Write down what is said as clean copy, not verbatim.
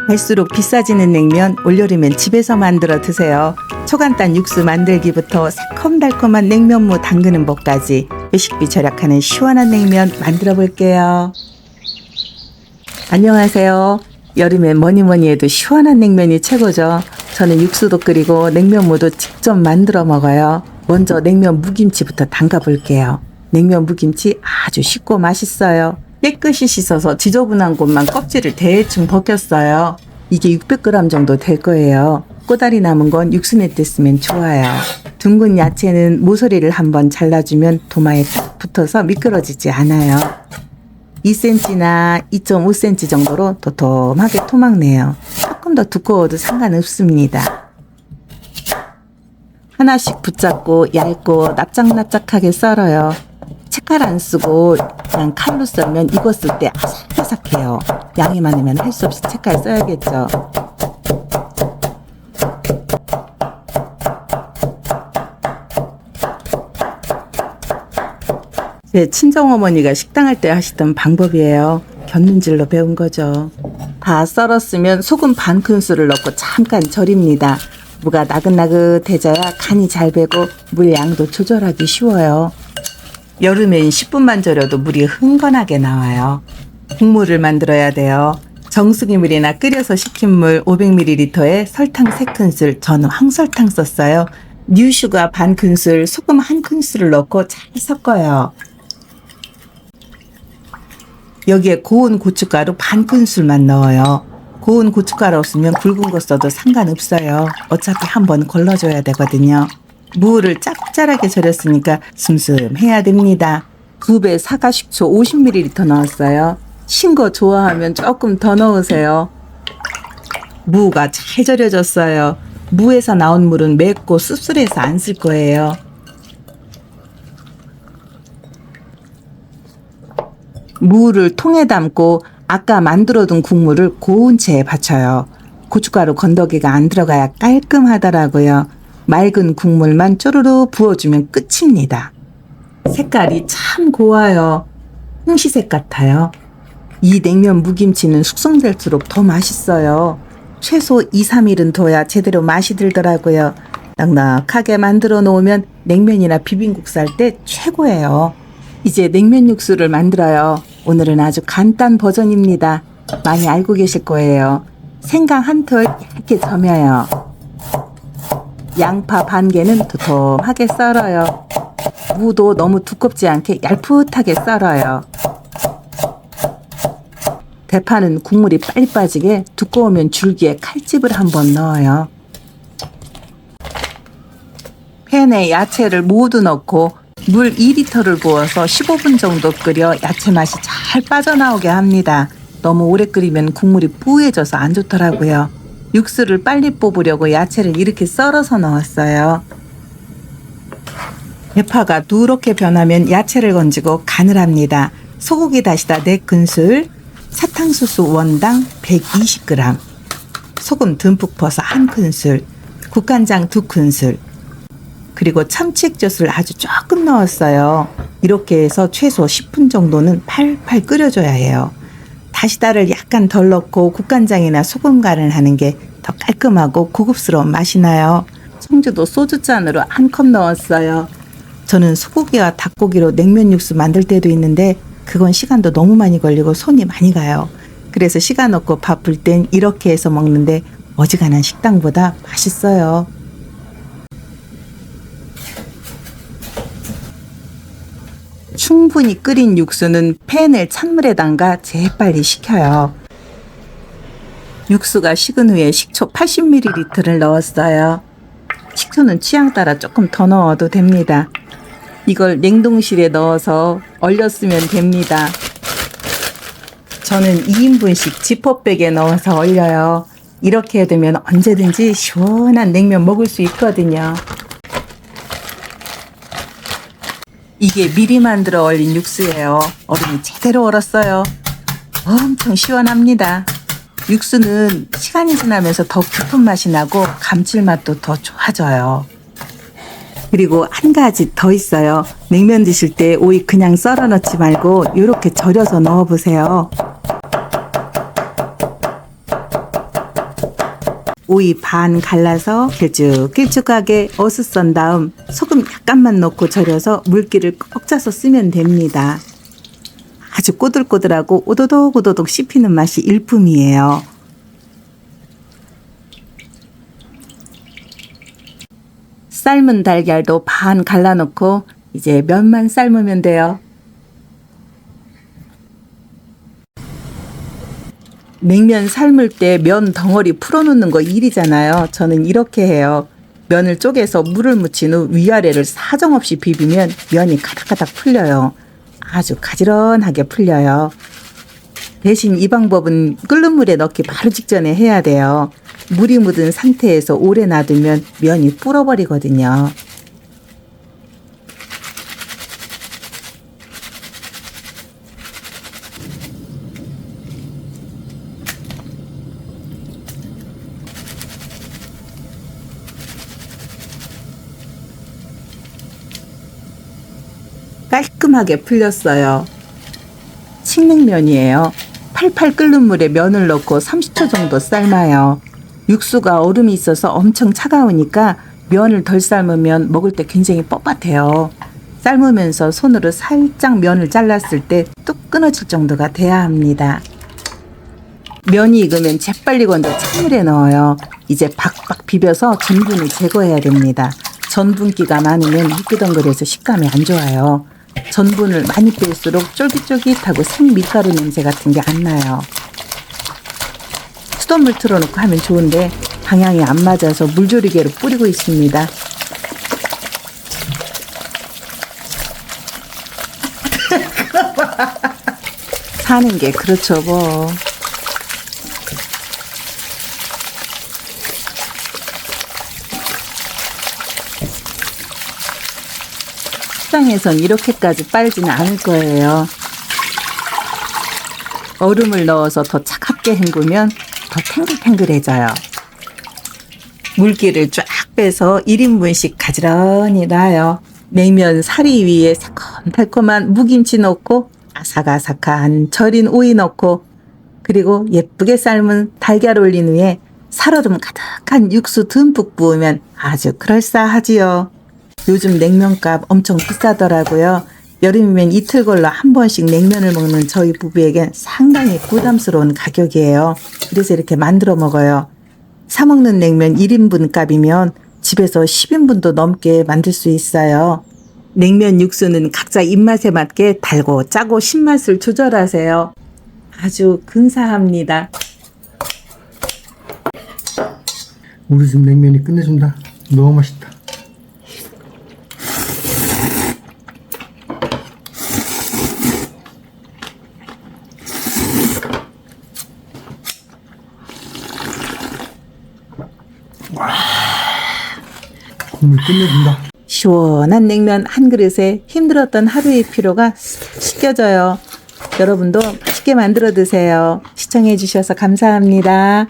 갈수록 비싸지는 냉면 올여름엔 집에서 만들어 드세요. 초간단 육수 만들기부터 새콤달콤한 냉면무 담그는 법까지 외식비 절약하는 시원한 냉면 만들어 볼게요. 안녕하세요. 여름엔 뭐니뭐니 해도 시원한 냉면이 최고죠. 저는 육수도 끓이고 냉면무도 직접 만들어 먹어요. 먼저 냉면 무김치부터 담가 볼게요. 냉면 무김치 아주 쉽고 맛있어요. 깨끗이 씻어서 지저분한 곳만 껍질을 대충 벗겼어요. 이게 600g 정도 될 거예요. 꼬다리 남은 건 육수내 때 쓰면 좋아요. 둥근 야채는 모서리를 한번 잘라주면 도마에 딱 붙어서 미끄러지지 않아요. 2cm나 2.5cm 정도로 도톰하게 토막내요. 조금 더 두꺼워도 상관없습니다. 하나씩 붙잡고 얇고 납작납작하게 썰어요. 채칼 안 쓰고 그냥 칼로 썰면 익었을 때 아삭아삭해요. 양이 많으면 할 수 없이 채칼 써야겠죠. 제 친정어머니가 식당할 때 하시던 방법이에요. 곁눈질로 배운 거죠. 다 썰었으면 소금 반 큰술을 넣고 잠깐 절입니다. 무가 나긋나긋해져야 간이 잘 배고 물 양도 조절하기 쉬워요. 여름엔 10분만 절여도 물이 흥건하게 나와요. 국물을 만들어야 돼요. 정수기 물이나 끓여서 식힌 물 500ml에 설탕 3큰술, 저는 황설탕 썼어요. 뉴슈가 반 큰술, 소금 1큰술을 넣고 잘 섞어요. 여기에 고운 고춧가루 반 큰술만 넣어요. 고운 고춧가루 없으면 굵은 거 써도 상관없어요. 어차피 한번 걸러줘야 되거든요. 무를 짭짤하게 절였으니까 슴슴해야 됩니다. 2배 사과식초 50ml 넣었어요. 신 거 좋아하면 조금 더 넣으세요. 무가 잘 절여졌어요. 무에서 나온 물은 맵고 씁쓸해서 안 쓸 거예요. 무를 통에 담고 아까 만들어둔 국물을 고운 채에 받쳐요. 고춧가루 건더기가 안 들어가야 깔끔하더라고요. 맑은 국물만 쪼르르 부어주면 끝입니다. 색깔이 참 고와요. 홍시색 같아요. 이 냉면 무김치는 숙성될수록 더 맛있어요. 최소 2, 3일은 둬야 제대로 맛이 들더라고요. 넉넉하게 만들어 놓으면 냉면이나 비빔국 쌀 때 최고예요. 이제 냉면 육수를 만들어요. 오늘은 아주 간단 버전입니다. 많이 알고 계실 거예요. 생강 한 톨 얇게 저며요. 양파 반 개는 도톰하게 썰어요. 무도 너무 두껍지 않게 얄풋하게 썰어요. 대파는 국물이 빨리 빠지게 두꺼우면 줄기에 칼집을 한번 넣어요. 팬에 야채를 모두 넣고 물 2리터를 부어서 15분 정도 끓여 야채 맛이 잘 빠져나오게 합니다. 너무 오래 끓이면 국물이 뿌해져서 안 좋더라고요. 육수를 빨리 뽑으려고 야채를 이렇게 썰어서 넣었어요. 대파가 누렇게 변하면 야채를 건지고 간을 합니다. 소고기 다시다 4큰술, 사탕수수 원당 120g, 소금 듬뿍 퍼서 1큰술, 국간장 2큰술, 그리고 참치액젓을 아주 조금 넣었어요. 이렇게 해서 최소 10분 정도는 팔팔 끓여줘야 해요. 다시다를 약간 덜 넣고 국간장이나 소금 간을 하는 게 더 깔끔하고 고급스러운 맛이 나요. 청주도 소주잔으로 1컵 넣었어요. 저는 소고기와 닭고기로 냉면 육수 만들 때도 있는데 그건 시간도 너무 많이 걸리고 손이 많이 가요. 그래서 시간 없고 바쁠 땐 이렇게 해서 먹는데 어지간한 식당보다 맛있어요. 충분히 끓인 육수는 팬을 찬물에 담가 재빨리 식혀요. 육수가 식은 후에 식초 80ml를 넣었어요. 식초는 취향 따라 조금 더 넣어도 됩니다. 이걸 냉동실에 넣어서 얼렸으면 됩니다. 저는 2인분씩 지퍼백에 넣어서 얼려요. 이렇게 해두면 언제든지 시원한 냉면 먹을 수 있거든요. 이게 미리 만들어 얼린 육수예요. 얼음이 제대로 얼었어요. 엄청 시원합니다. 육수는 시간이 지나면서 더 깊은 맛이 나고 감칠맛도 더 좋아져요. 그리고 한 가지 더 있어요. 냉면 드실 때 오이 그냥 썰어 넣지 말고 이렇게 절여서 넣어 보세요. 오이 반 갈라서 길쭉길쭉하게 어슷 다음 소금 약간만 넣고 절여서 물기를 꼭 짜서 쓰면 됩니다. 아주 꼬들꼬들하고 오도독오도독 씹히는 맛이 일품이에요. 삶은 달걀도 반 갈라놓고 이제 면만 삶으면 돼요. 냉면 삶을 때 면 덩어리 풀어놓는 거 일이잖아요. 저는 이렇게 해요. 면을 쪼개서 물을 묻힌 후 위아래를 사정없이 비비면 면이 가닥가닥 풀려요. 아주 가지런하게 풀려요. 대신 이 방법은 끓는 물에 넣기 바로 직전에 해야 돼요. 물이 묻은 상태에서 오래 놔두면 면이 불어버리거든요. 깔끔하게 풀렸어요. 칡냉면이에요. 팔팔 끓는 물에 면을 넣고 30초 정도 삶아요. 육수가 얼음이 있어서 엄청 차가우니까 면을 덜 삶으면 먹을 때 굉장히 뻣뻣해요. 삶으면서 손으로 살짝 면을 잘랐을 때 뚝 끊어질 정도가 돼야 합니다. 면이 익으면 재빨리 건져 찬물에 넣어요. 이제 박박 비벼서 전분을 제거해야 됩니다. 전분기가 많으면 미끄덩거려서 식감이 안 좋아요. 전분을 많이 뺄수록 쫄깃쫄깃하고 생밀가루 냄새 같은 게 안 나요. 수돗물 틀어놓고 하면 좋은데 방향이 안 맞아서 물조리개로 뿌리고 있습니다. 사는 게 그렇죠 뭐. 식당에선 이렇게까지 빨지는 않을 거예요. 얼음을 넣어서 더 차갑게 헹구면 더 탱글탱글해져요. 물기를 쫙 빼서 1인분씩 가지런히 놔요. 냉면 사리 위에 새콤달콤한 무김치 넣고 아삭아삭한 절인 오이 넣고 그리고 예쁘게 삶은 달걀 올린 후에 살얼음 가득한 육수 듬뿍 부으면 아주 그럴싸하지요. 요즘 냉면값 엄청 비싸더라고요. 여름이면 이틀 걸러 한 번씩 냉면을 먹는 저희 부부에겐 상당히 부담스러운 가격이에요. 그래서 이렇게 만들어 먹어요. 사 먹는 냉면 1인분 값이면 집에서 10인분도 넘게 만들 수 있어요. 냉면 육수는 각자 입맛에 맞게 달고 짜고 신맛을 조절하세요. 아주 근사합니다. 우리 집 냉면이 끝내준다. 너무 맛있다. 와, 국물 끝내준다. 시원한 냉면 한 그릇에 힘들었던 하루의 피로가 싹 씻겨져요. 여러분도 맛있게 만들어 드세요. 시청해 주셔서 감사합니다.